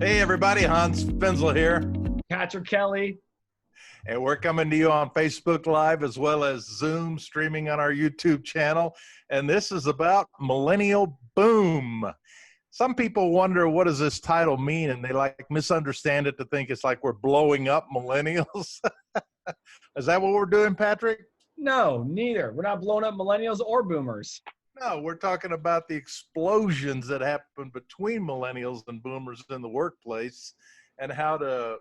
Hey everybody, Hans Finzel here, Patrick Kelly. and we're coming to you on Facebook Live as well as Zoom, streaming on our YouTube channel. And this is about Millennial Boom. Some people wonder, what does this title mean? And they misunderstand it to think it's like we're blowing up millennials. Is that what we're doing, Patrick? No, neither. We're not blowing up millennials or boomers. No, we're talking about the explosions that happen between millennials and boomers in the workplace, and how to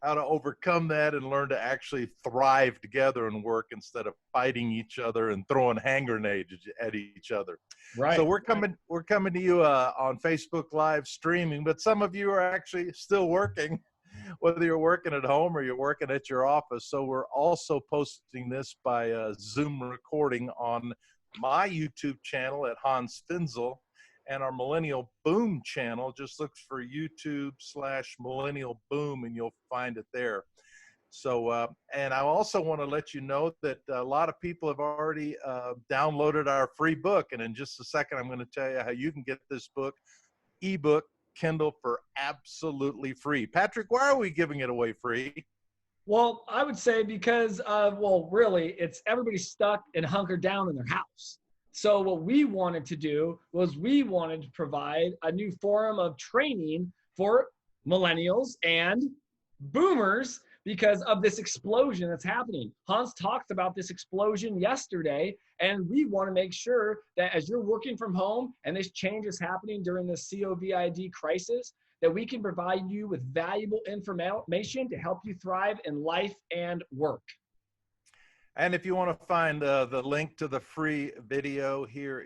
overcome that and learn to actually thrive together and work instead of fighting each other and throwing hand grenades at each other. Right. So we're coming to you on Facebook Live streaming, but some of you are actually still working, whether you're working at home or you're working at your office. So we're also posting this by Zoom recording on my YouTube channel at Hans Finzel, and our Millennial Boom channel. Just look for YouTube/Millennial Boom and you'll find it there. So, and I also want to let you know that a lot of people have already downloaded our free book. And in just a second, I'm going to tell you how you can get this book, ebook, Kindle, for absolutely free. Patrick, why are we giving it away free? Well, I would say because, really, it's everybody's stuck and hunkered down in their house. So what we wanted to do was we wanted to provide a new forum of training for millennials and boomers because of this explosion that's happening. Hans talked about this explosion yesterday, and we want to make sure that as you're working from home and this change is happening during the COVID crisis, that we can provide you with valuable information to help you thrive in life and work. And if you want to find the link to the free video here,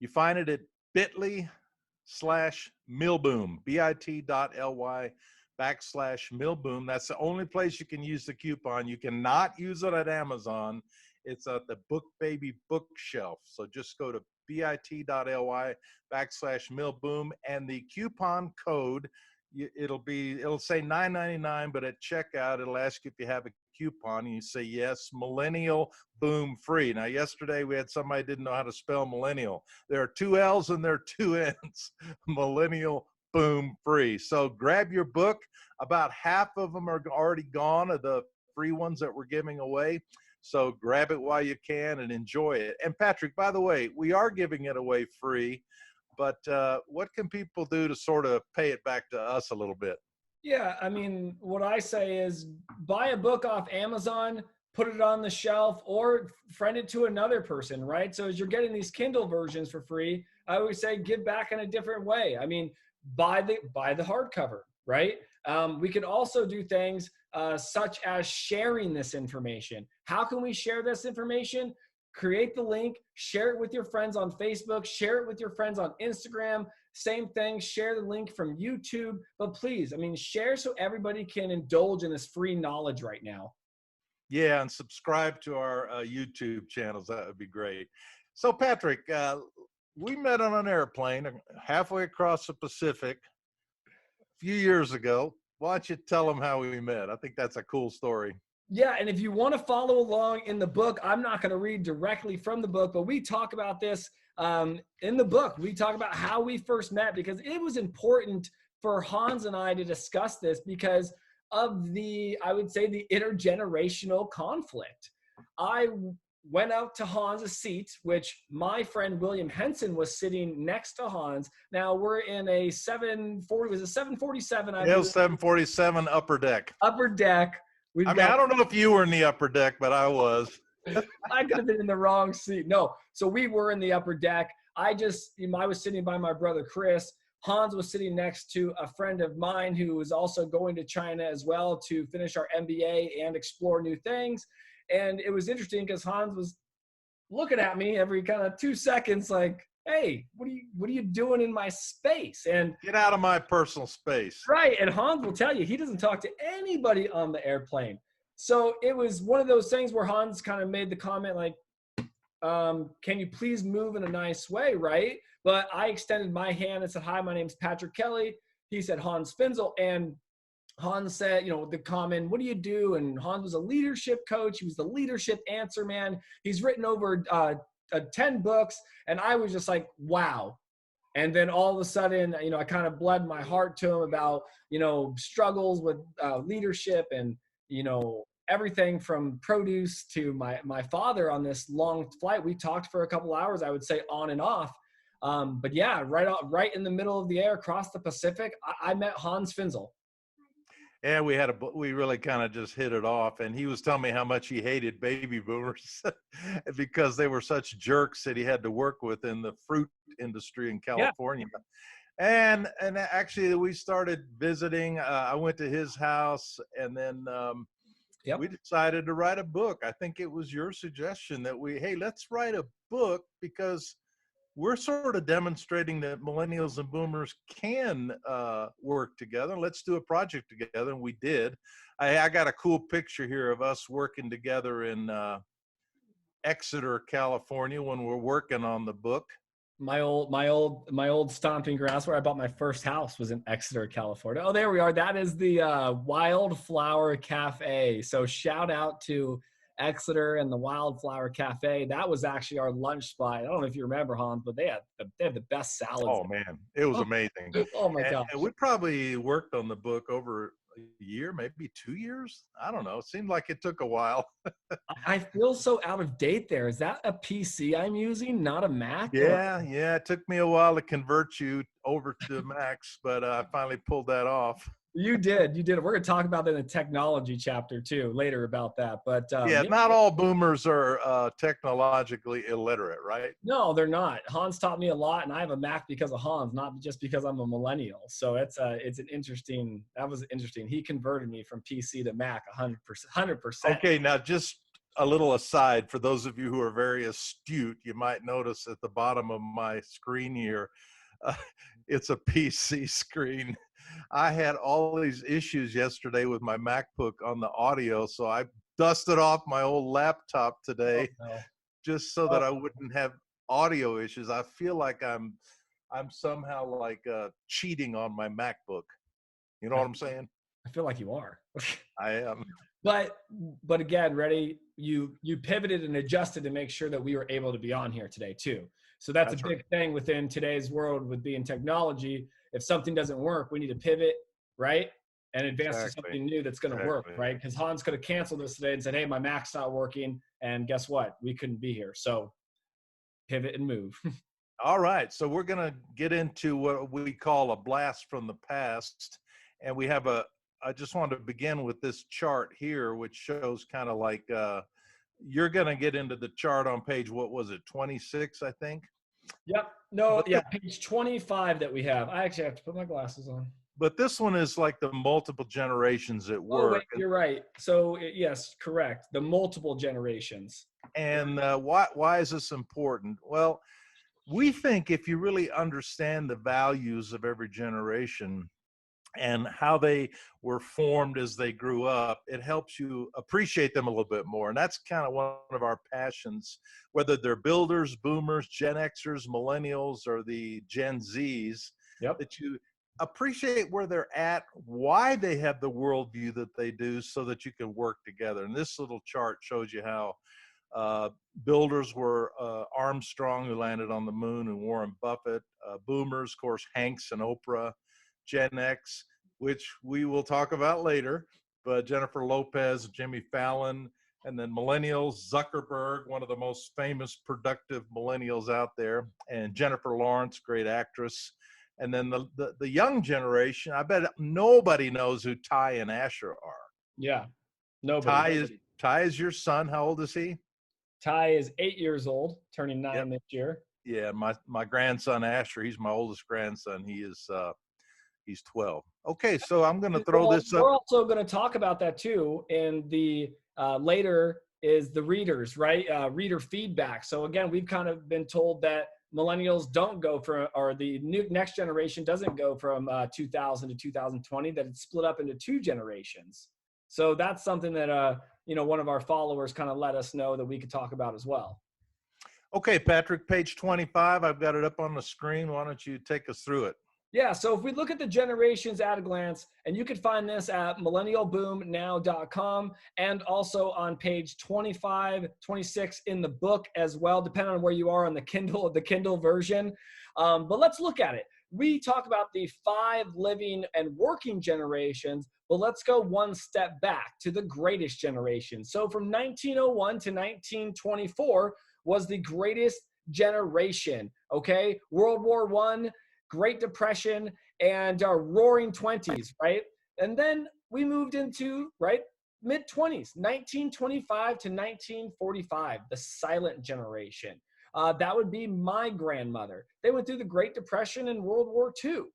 you find it at bit.ly/MillennialBoom, bit.ly/MillennialBoom. That's the only place you can use the coupon. You cannot use it at Amazon. It's at the Book Baby bookshelf. So just go to bit.ly/MillennialBoom, and the coupon code, it'll say $9.99, but at checkout it'll ask you if you have a coupon, and you say yes, Millennial Boom free. Now yesterday we had somebody didn't know how to spell millennial. There are 2 L's and there are 2 N's. Millennial Boom free. So grab your book. About half of them are already gone, of the free ones that we're giving away. So grab it while you can and enjoy it. And Patrick, by the way, we are giving it away free, but what can people do to sort of pay it back to us a little bit? Yeah, I mean, what I say is buy a book off Amazon, put it on the shelf, or friend it to another person, right? So as you're getting these Kindle versions for free, I always say give back in a different way. I mean, buy the hardcover, right? We could also do things such as sharing this information. How can we share this information? Create the link, share it with your friends on Facebook, share it with your friends on Instagram. Same thing, share the link from YouTube. But please, I mean, share so everybody can indulge in this free knowledge right now. Yeah, and subscribe to our YouTube channels. That would be great. So Patrick, we met on an airplane halfway across the Pacific a few years ago. Why don't you tell them how we met? I think that's a cool story. Yeah, and if you want to follow along in the book, I'm not going to read directly from the book, but we talk about this in the book. We talk about how we first met, because it was important for Hans and I to discuss this because of I would say, the intergenerational conflict. I went out to Hans' seat, which my friend William Henson was sitting next to Hans. Now we're in a 747. It was 747 upper deck. Upper deck. I don't know if you were in the upper deck, but I was. I could have been in the wrong seat. No, so we were in the upper deck. I was sitting by my brother Chris. Hans was sitting next to a friend of mine who was also going to China as well to finish our MBA and explore new things. And it was interesting because Hans was looking at me every kind of 2 seconds like, hey, what are you doing in my space? And get out of my personal space. Right. And Hans will tell you, he doesn't talk to anybody on the airplane. So it was one of those things where Hans kind of made the comment like, can you please move in a nice way, right? But I extended my hand and said, hi, my name's Patrick Kelly. He said, Hans Finzel. And Hans said, the comment, what do you do? And Hans was a leadership coach. He was the leadership answer man. He's written over 10 books. And I was just like, wow. And then all of a sudden, I kind of bled my heart to him about, struggles with leadership and, everything from produce to my father on this long flight. We talked for a couple hours, I would say, on and off. But yeah, right in the middle of the air across the Pacific, I met Hans Finzel. Yeah, we really kind of just hit it off, and he was telling me how much he hated baby boomers because they were such jerks that he had to work with in the fruit industry in Yeah. California. And actually, we started visiting. I went to his house, and then Yep. we decided to write a book. I think it was your suggestion that hey, let's write a book because we're sort of demonstrating that millennials and boomers can work together. Let's do a project together, and we did. I got a cool picture here of us working together in Exeter, California, when we're working on the book. My old stomping grounds where I bought my first house was in Exeter, California. Oh, there we are. That is the Wildflower Cafe. So shout out to Exeter and the Wildflower Cafe. That was actually our lunch spot. I don't know if you remember, Hans, but they have the best salads. Oh man, it was amazing. Oh my gosh. And we probably worked on the book over a year, maybe 2 years. I don't know. It seemed like it took a while. I feel so out of date there. Is that a PC I'm using, not a Mac? Yeah, it took me a while to convert you over to Macs, but I finally pulled that off. You did. We're going to talk about that in the technology chapter too later about that. But yeah, not all boomers are technologically illiterate, right? No, they're not. Hans taught me a lot, and I have a Mac because of Hans, not just because I'm a millennial. So it's an interesting. That was interesting. He converted me from PC to Mac 100%. 100%. Okay, now just a little aside for those of you who are very astute, you might notice at the bottom of my screen here, it's a PC screen. I had all these issues yesterday with my MacBook on the audio, so I dusted off my old laptop today just so that I wouldn't have audio issues. I feel like I'm somehow like cheating on my MacBook. You know what I'm saying? I feel like you are. I am. But again, ready, you pivoted and adjusted to make sure that we were able to be on here today too. So that's a big thing within today's world with being technology. If something doesn't work, we need to pivot, right? And advance to something new that's going to work, right? Because Hans could have canceled this today and said, hey, my Mac's not working. And guess what? We couldn't be here. So pivot and move. All right. So we're going to get into what we call a blast from the past. And we have I just wanted to begin with this chart here, which shows kind of like, you're going to get into the chart on page, what was it, 26, I think? Yep. No, yeah, page 25 that we have. I actually have to put my glasses on. But this one is like the multiple generations at work. Oh, wait, you're right. So yes, correct. The multiple generations. And why is this important? Well, we think if you really understand the values of every generation and how they were formed as they grew up, it helps you appreciate them a little bit more. And that's kind of one of our passions, whether they're builders, boomers, Gen Xers, millennials, or the Gen Zs, that you appreciate where they're at, why they have the worldview that they do so that you can work together. And this little chart shows you how builders were Armstrong, who landed on the moon, and Warren Buffett. Boomers, of course, Hanks and Oprah. Gen X, which we will talk about later, but Jennifer Lopez, Jimmy Fallon, and then millennials, Zuckerberg, one of the most famous productive millennials out there, and Jennifer Lawrence, great actress. And then the young generation, I bet nobody knows who Ty and Asher are. Yeah, nobody. Ty is your son. How old is he? Ty is 8 years old, turning 9 this year. Yeah, my grandson Asher, he's my oldest grandson. He's 12. Okay, so I'm going to throw this up. We're also going to talk about that too. And the later is the readers, right? Reader feedback. So again, we've kind of been told that millennials don't go from, or the next generation doesn't go from 2000 to 2020, that it's split up into 2 generations. So that's something that, one of our followers kind of let us know that we could talk about as well. Okay, Patrick, page 25. I've got it up on the screen. Why don't you take us through it? Yeah, so if we look at the generations at a glance, and you can find this at millennialboomnow.com and also on page 25, 26 in the book as well, depending on where you are on the Kindle version. But let's look at it. We talk about the 5 living and working generations, but let's go one step back to the greatest generation. So from 1901 to 1924 was the greatest generation, okay? World War I, Great Depression, and Roaring 20s, right? And then we moved into, right, mid 20s, 1925 to 1945, the silent generation. That would be my grandmother. They went through the Great Depression and World War II.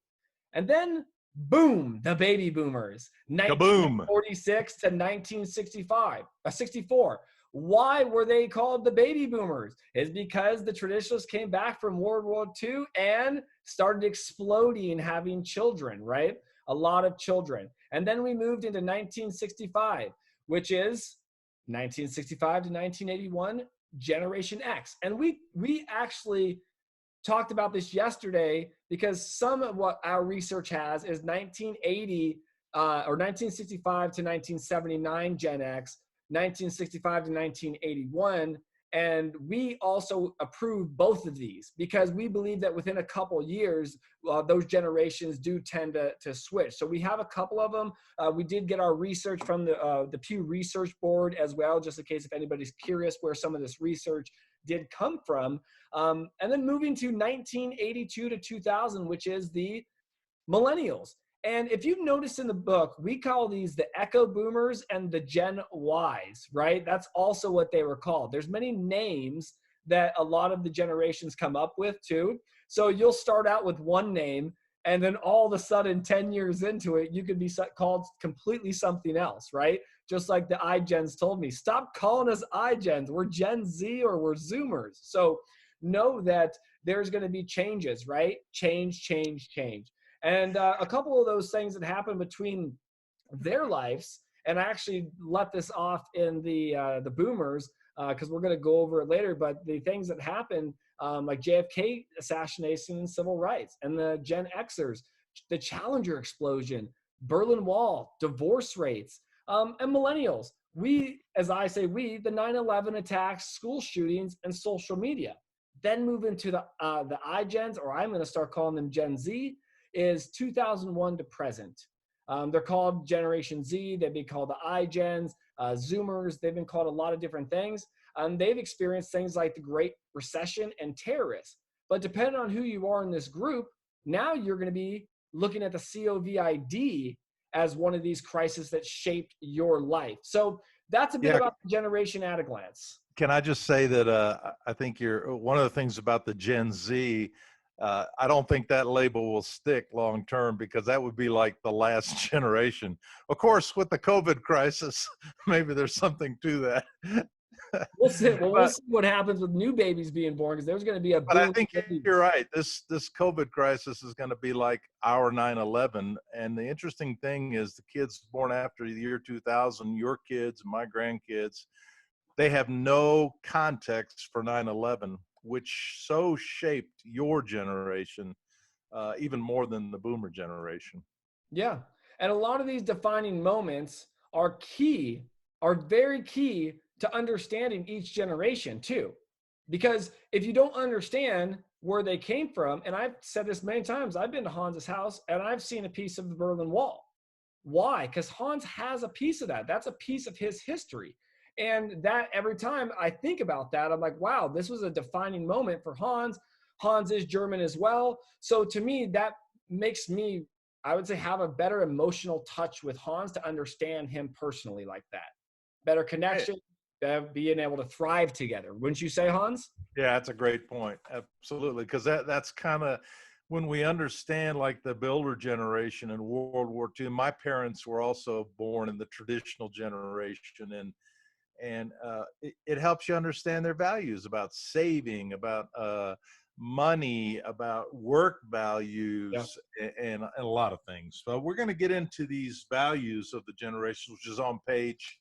And then, boom, the baby boomers, Kaboom. 1946 to 1965, 64. Why were they called the baby boomers? Is because the traditionalists came back from World War II and started exploding, having children, right? A lot of children. And then we moved into 1965, which is 1965 to 1981, Generation X. And we actually talked about this yesterday because some of what our research has is 1980 or 1965 to 1979 Gen X, 1965 to 1981. And we also approve both of these because we believe that within a couple years, those generations do tend to switch. So we have a couple of them. We did get our research from the Pew Research Board as well, just in case if anybody's curious where some of this research did come from. And then moving to 1982 to 2000, which is the millennials. And if you've noticed in the book, we call these the Echo Boomers and the Gen Ys, right? That's also what they were called. There's many names that a lot of the generations come up with too. So you'll start out with one name, and then all of a sudden, 10 years into it, you could be called completely something else, right? Just like the iGens told me, stop calling us iGens. We're Gen Z or we're Zoomers. So know that there's going to be changes, right? Change, change, change. And a couple of those things that happen between their lives, and I actually let this off in the boomers because we're going to go over it later, but the things that happen like JFK assassination and civil rights, and the Gen Xers, the Challenger explosion, Berlin Wall, divorce rates, and millennials. We, as I say, the 9/11 attacks, school shootings, and social media. Then move into the iGens, or I'm going to start calling them Gen Z, is 2001 to present. They're called Generation Z. They've been called the iGens, Zoomers. They've been called a lot of different things. They've experienced things like the Great Recession and terrorists. But depending on who you are in this group, now you're going to be looking at the COVID as one of these crises that shaped your life. So that's a bit about the generation at a glance. Can I just say that I think one of the things about the Gen Z, I don't think that label will stick long term because that would be like the last generation. Of course, with the COVID crisis, maybe there's something to that. We'll see. Well, we'll see what happens with new babies being born because there's going to be a boom. But I think you're right. This COVID crisis is going to be like our 9/11. And the interesting thing is the kids born after the year 2000, your kids, my grandkids, they have no context for 9/11, which so shaped your generation, even more than the boomer generation. Yeah. And a lot of these defining moments are very key to understanding each generation too. Because if you don't understand where they came from, and I've said this many times, I've been to Hans's house and I've seen a piece of the Berlin Wall. Why? Because Hans has a piece of that. That's a piece of his history. And that every time I think about that, I'm like, wow, this was a defining moment for Hans. Hans is German as well. So to me, that makes me, I would say, have a better emotional touch with Hans to understand him personally like that. Better connection, being able to thrive together. Wouldn't you say, Hans? Yeah, that's a great point. Absolutely. Because that's kind of when we understand like the builder generation in World War II. My parents were also born in the traditional generation, and it helps you understand their values about saving, about money, about work values, and a lot of things. So we're going to get into these values of the generations, which is on page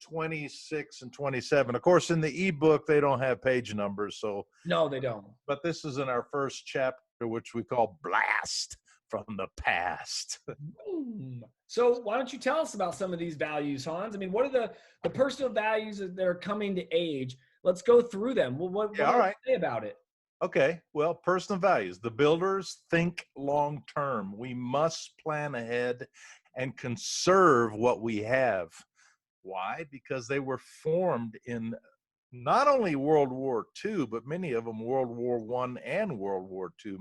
26 and 27. Of course, in the ebook, they don't have page numbers. So no, they don't. But this is in our first chapter, which we call Blast from the past. Boom. So why don't you tell us about some of these values, Hans? I mean, what are the personal values that are coming to age? Let's go through them. Well, what Yeah, do all you right. say about it? Okay, well, personal values. The builders think long term. We must plan ahead and conserve what we have. Why? Because they were formed in not only World War II, but many of them World War I and World War II.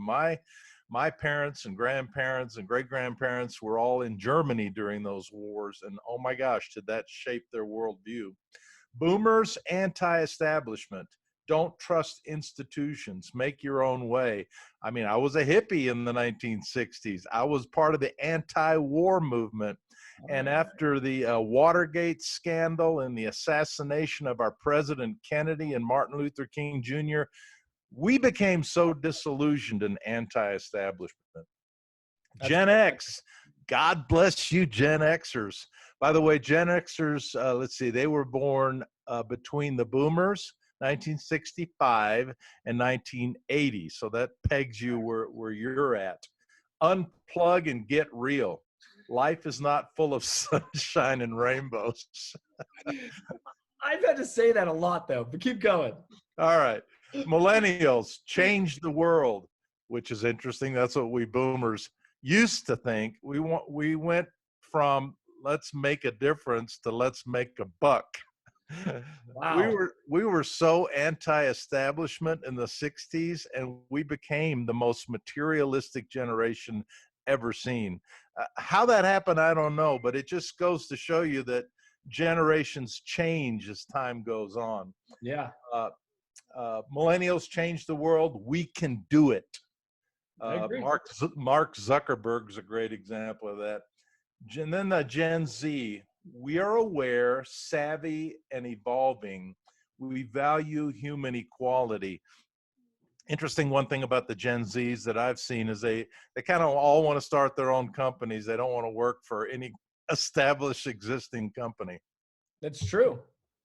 My parents and grandparents and great grandparents were all in Germany during those wars, and oh my gosh, did that shape their worldview. Boomers, anti-establishment. Don't trust institutions. Make your own way. I mean, I was a hippie in the 1960s. I was part of the anti-war movement. And after the Watergate scandal and the assassination of our President Kennedy and Martin Luther King Jr., we became so disillusioned and anti-establishment. That's Gen perfect. X, God bless you, Gen Xers. By the way, Gen Xers, let's see, they were born between the boomers, 1965 and 1980. So that pegs you where you're at. Unplug and get real. Life is not full of sunshine and rainbows. I've had to say that a lot though, but keep going. All right. Millennials change the world, which is interesting. That's what we boomers used to think. We went from let's make a difference to let's make a buck. Wow. We were so anti-establishment in the 60s, and we became the most materialistic generation ever seen. How that happened, I don't know, but it just goes to show you that generations change as time goes on. Yeah. Millennials change the world. We can do it. I agree. Mark Zuckerberg is a great example of that. And then the Gen Z, we are aware, savvy, and evolving. We value human equality. Interesting, one thing about the Gen Zs that I've seen is they kind of all want to start their own companies. They don't want to work for any established existing company. That's true.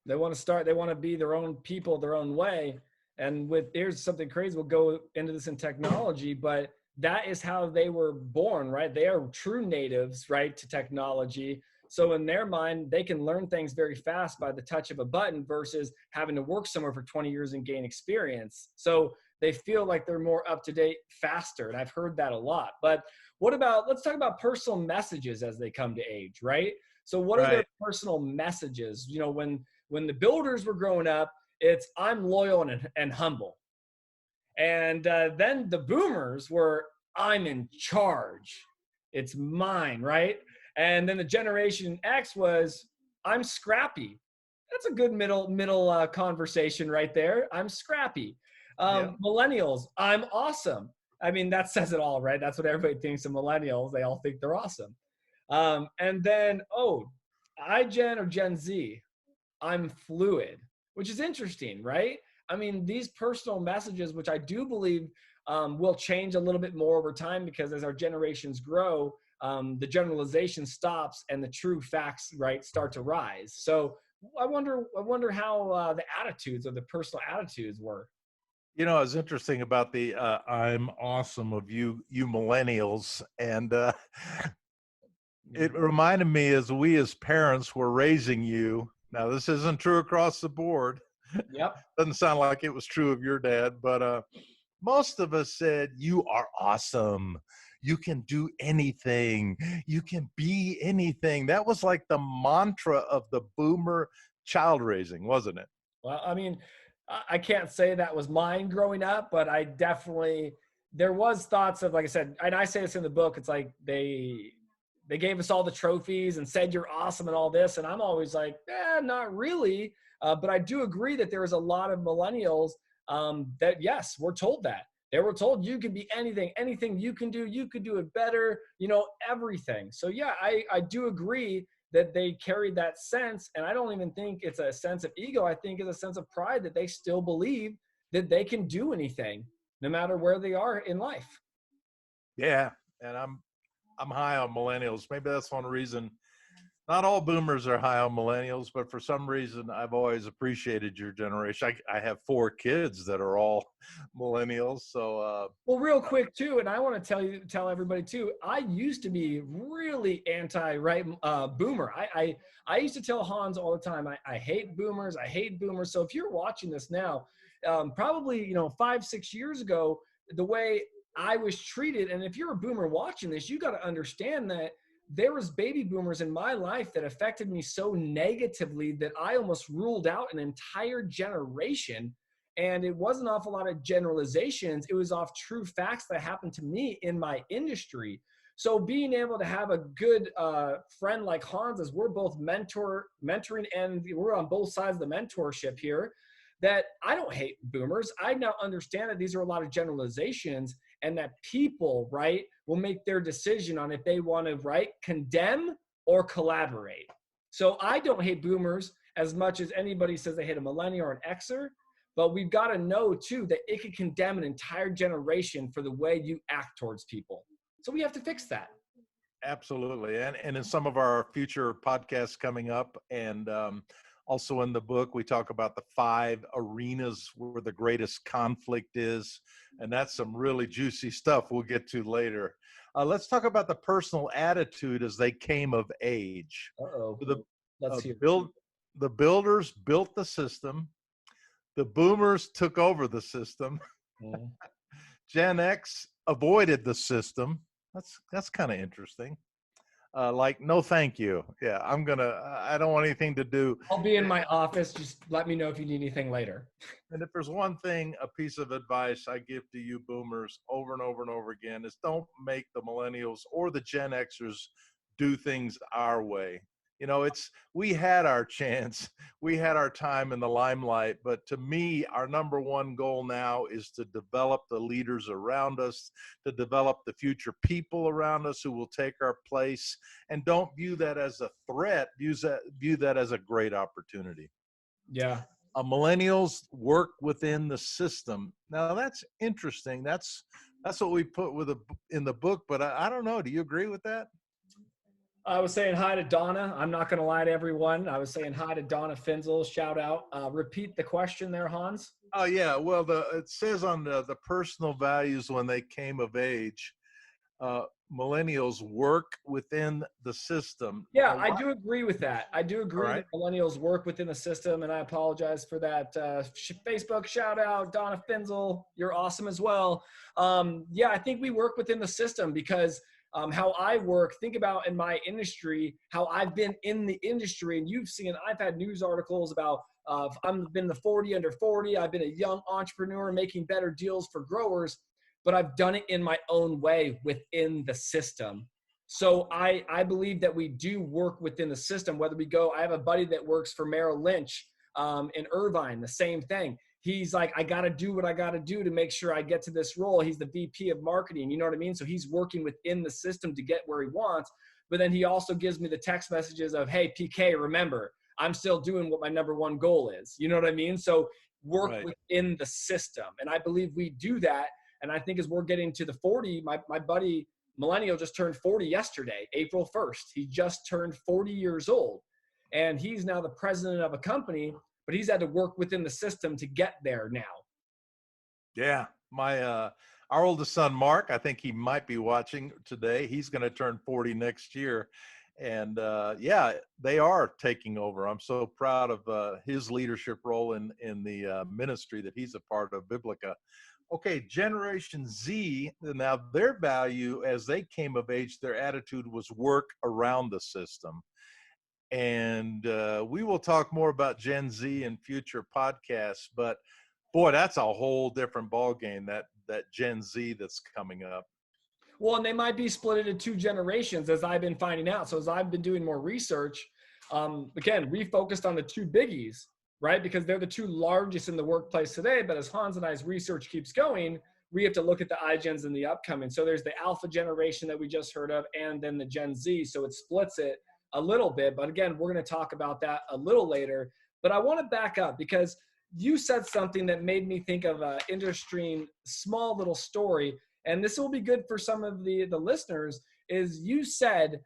They want to start, they want to be their own people, their own way. And here's something crazy. We'll go into this in technology, but that is how they were born, right? They are true natives, right, to technology. So in their mind, they can learn things very fast by the touch of a button versus having to work somewhere for 20 years and gain experience. So they feel like they're more up to date faster. And I've heard that a lot. But what about, let's talk about personal messages as they come to age, right? So what are their personal messages? You know, when the builders were growing up, it's I'm loyal and humble. And then the boomers were I'm in charge. It's mine, right? And then the Generation X was I'm scrappy. That's a good middle conversation right there. I'm scrappy. Millennials, I'm awesome. I mean, that says it all, right? That's what everybody thinks of millennials. They all think they're awesome. And then, iGen or Gen Z, I'm fluid, which is interesting, right? I mean, these personal messages, which I do believe will change a little bit more over time because as our generations grow, the generalization stops and the true facts, right, start to rise. So I wonder how the attitudes or the personal attitudes were. You know, it's interesting about the I'm awesome of you millennials. And it reminded me as we as parents were raising you. Now, this isn't true across the board. Yep. Doesn't sound like it was true of your dad, but most of us said, you are awesome. You can do anything. You can be anything. That was like the mantra of the boomer child raising, wasn't it? Well, I mean, I can't say that was mine growing up, but I definitely, there was thoughts of, like I said, and I say this in the book, it's like they gave us all the trophies and said you're awesome and all this. And I'm always like, not really. But I do agree that there is a lot of millennials that, yes, we're told that. They were told you can be anything you can do it better, you know, everything. So yeah, I do agree that they carried that sense. And I don't even think it's a sense of ego. I think it's a sense of pride that they still believe that they can do anything no matter where they are in life. Yeah. And I'm high on millennials. Maybe that's one reason. Not all boomers are high on millennials, but for some reason, I've always appreciated your generation. I have 4 kids that are all millennials. So, Well, real quick too, and I want to tell everybody too. I used to be really anti boomer. I used to tell Hans all the time, I hate boomers. I hate boomers. So if you're watching this now, probably 5-6 years ago, the way I was treated, and if you're a boomer watching this, you got to understand that there was baby boomers in my life that affected me so negatively that I almost ruled out an entire generation. And it wasn't off a lot of generalizations. It was off true facts that happened to me in my industry. So being able to have a good friend like Hans, as we're both mentoring, and we're on both sides of the mentorship here, that I don't hate boomers. I now understand that these are a lot of generalizations, and that people, right, will make their decision on if they want to, right, condemn or collaborate. So I don't hate boomers as much as anybody says they hate a millennial or an Xer. But we've got to know, too, that it could condemn an entire generation for the way you act towards people. So we have to fix that. absolutely. And in some of our future podcasts coming up, and also in the book, we talk about the 5 arenas where the greatest conflict is. And that's some really juicy stuff we'll get to later. Let's talk about the personal attitude as they came of age. Uh-oh. Let's hear. The builders built the system. The boomers took over the system. Gen X avoided the system. That's kind of interesting. Like, no, thank you. Yeah, I don't want anything to do. I'll be in my office. Just let me know if you need anything later. And if there's one thing, a piece of advice I give to you boomers over and over and over again, is don't make the millennials or the Gen Xers do things our way. We had our chance. We had our time in the limelight. But to me, our number one goal now is to develop the leaders around us, to develop the future people around us who will take our place. And don't view that as a threat. View that as a great opportunity. Yeah. Millennials work within the system. Now, that's interesting. That's what we put in the book. But I don't know. Do you agree with that? I was saying hi to Donna. I'm not going to lie to everyone. I was saying hi to Donna Finzel. Shout out. Repeat the question there, Hans. Oh, yeah. Well, it says on the personal values when they came of age, millennials work within the system. Yeah, I do agree with that. I do agree that millennials work within the system, and I apologize for that. Facebook shout out, Donna Finzel. You're awesome as well. Yeah, I think we work within the system because how I work, think about in my industry, how I've been in the industry, and you've seen, I've had news articles about, I've been the 40 under 40. I've been a young entrepreneur making better deals for growers, but I've done it in my own way within the system. So I believe that we do work within the system, whether we go, I have a buddy that works for Merrill Lynch in Irvine, the same thing. He's like, I got to do what I got to do to make sure I get to this role. He's the VP of marketing. You know what I mean? So he's working within the system to get where he wants. But then he also gives me the text messages of, hey, PK, remember, I'm still doing what my number one goal is. You know what I mean? So work within the system. And I believe we do that. And I think as we're getting to the 40, my buddy Millennial just turned 40 yesterday, April 1st. He just turned 40 years old. And he's now the president of a company, but he's had to work within the system to get there now. Yeah. Our oldest son, Mark, I think he might be watching today. He's going to turn 40 next year. And yeah, they are taking over. I'm so proud of his leadership role in the ministry that he's a part of, Biblica. Okay, Generation Z, now their value as they came of age, their attitude was work around the system. And we will talk more about Gen Z in future podcasts, but boy, that's a whole different ballgame, that Gen Z that's coming up. Well, and they might be split into 2 generations, as I've been finding out. So as I've been doing more research, again, we focused on the 2 biggies, right? Because they're the 2 largest in the workplace today. But as Hans and I's research keeps going, we have to look at the iGens in the upcoming. So there's the alpha generation that we just heard of, and then the Gen Z. So it splits it a little bit. But again, we're going to talk about that a little later. But I want to back up because you said something that made me think of an interesting, small little story. And this will be good for some of the listeners, is you said,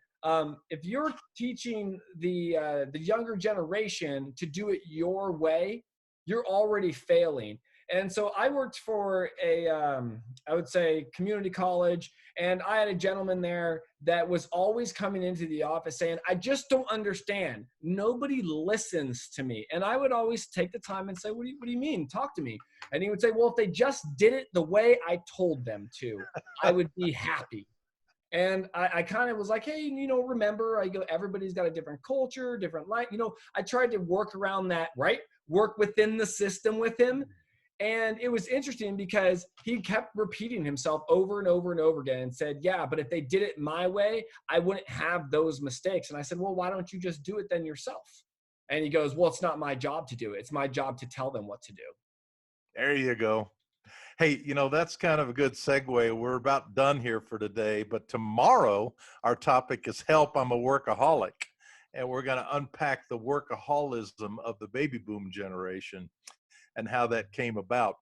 if you're teaching the younger generation to do it your way, you're already failing. And so I worked for a, I would say, community college. And I had a gentleman there that was always coming into the office saying, I just don't understand. Nobody listens to me. And I would always take the time and say, what do you mean? Talk to me. And he would say, well, if they just did it the way I told them to, I would be happy. And I kind of was like, hey, remember, I go, everybody's got a different culture, different life. I tried to work around that, right? Work within the system with him. And it was interesting because he kept repeating himself over and over and over again and said, yeah, but if they did it my way, I wouldn't have those mistakes. And I said, well, why don't you just do it then yourself? And he goes, well, it's not my job to do it. It's my job to tell them what to do. There you go. Hey, that's kind of a good segue. We're about done here for today, but tomorrow our topic is help. I'm a workaholic. And we're going to unpack the workaholism of the baby boom generation and how that came about.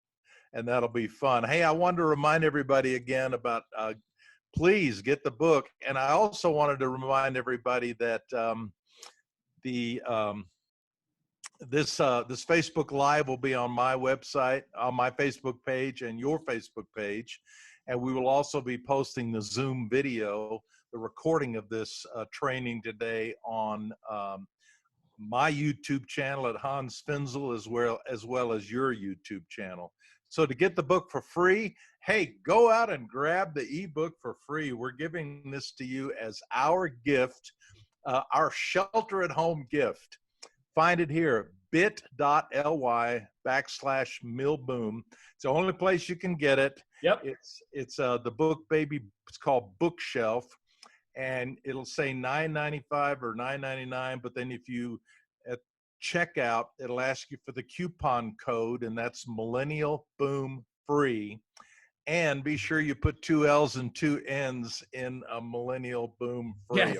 And that'll be fun. Hey, I wanted to remind everybody again about, please get the book. And I also wanted to remind everybody that this Facebook Live will be on my website, on my Facebook page and your Facebook page. And we will also be posting the Zoom video, the recording of this training today on my YouTube channel at Hans Finzel, as well as your YouTube channel. So to get the book for free, hey, go out and grab the ebook for free. We're giving this to you as our gift, our shelter at home gift. Find it here, bit.ly/MillennialBoom. It's the only place you can get it. Yep. It's the book, baby. It's called Bookshelf. And it'll say $9.95 or $9.99, but then if you at checkout, it'll ask you for the coupon code, and that's MillennialBoom Free. And be sure you put 2 L's and 2 N's in a MillennialBoom Free.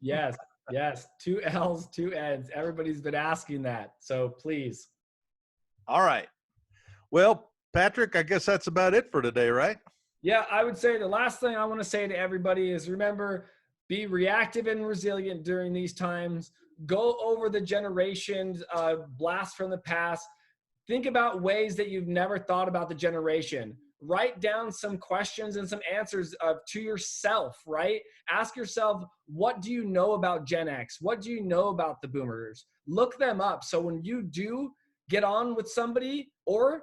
Yes. Okay. Yes. 2 L's, 2 N's. Everybody's been asking that, so please. All right. Well, Patrick, I guess that's about it for today, right? Yeah, I would say the last thing I want to say to everybody is remember, be reactive and resilient during these times. Go over the generations, blast from the past. Think about ways that you've never thought about the generation. Write down some questions and some answers to yourself, right? Ask yourself, what do you know about Gen X? What do you know about the boomers? Look them up. So when you do get on with somebody, or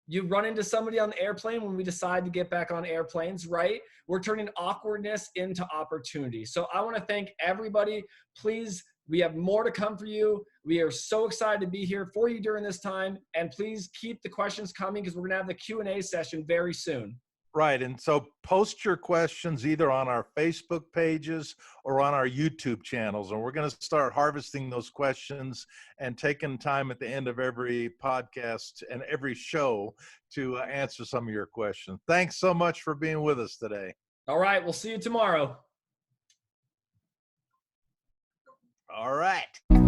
you run into somebody on the airplane when we decide to get back on airplanes, right? We're turning awkwardness into opportunity. So I want to thank everybody. Please, we have more to come for you. We are so excited to be here for you during this time. And please keep the questions coming because we're going to have the Q&A session very soon. Right. And so post your questions either on our Facebook pages or on our YouTube channels. And we're going to start harvesting those questions and taking time at the end of every podcast and every show to answer some of your questions. Thanks so much for being with us today. All right. We'll see you tomorrow. All right.